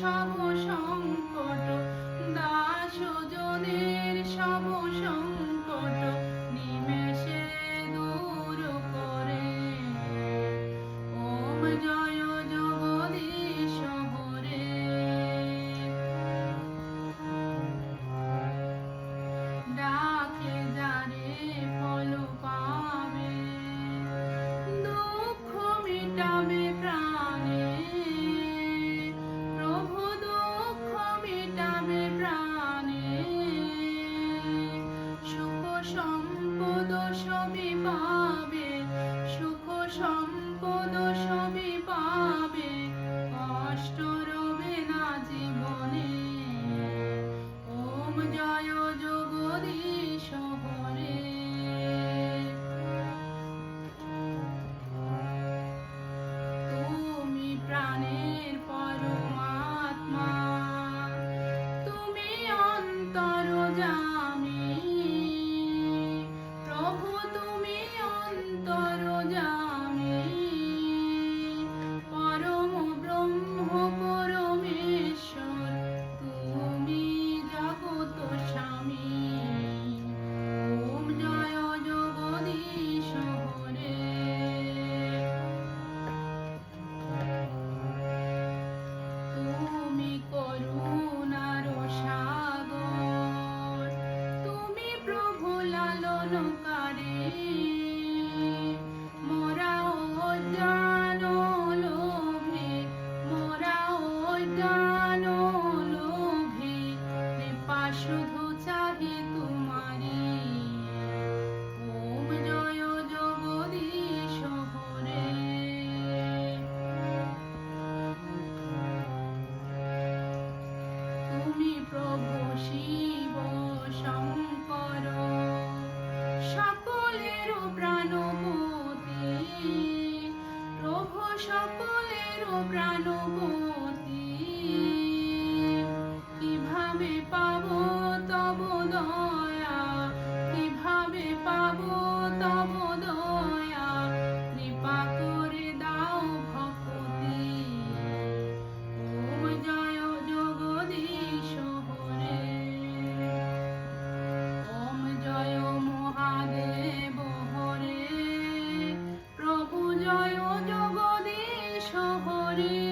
সব সংকট, দাস জনের সব সংকট নিমেষে দূর করে। ওম জয় জগদীশ হরে। ডাকে যারে ফল পাবে, দুঃখ মিটাবে প্রাণে। প্রভু দুঃখ মিটাবে প্রাণে। সুখ সম্পদ সবই পাবে, সুখ সম্পদ সবই পাবে, কষ্ট রবে না জীবনে। ওম জয় জগদীশ হরে। তুমি প্রাণের পরমাত্মা, তুমি অন্তর্যামী। প্রভু তুমি অন্তর্যামী, পরম ব্রহ্ম পরমেশ্বর, তুমি জগৎ স্বামী। ওম জয় জগদীশ হরে। তুমি করুণার সাগর, তুমি প্রভু লালনকারী। মোরা অজ্ঞান লোভে, মোরা অজ্ঞান লোভে, কৃপা শুধু চাহি তোমারি। ওম জয় জগদীশ হরে। তুমি প্রভু শিব শঙ্কর, সকলের প্রাণপতি। প্রভু সকলের প্রাণপতি, কিভাবে পাবো তব দয়া, কিভাবে পাবো তব দয়া, কৃপা করে দাও ভক্তি। ওম জয় জগদীশ হরে। ওম জয় মহাদেব হরে। প্রভু জয় জগদীশ হরে।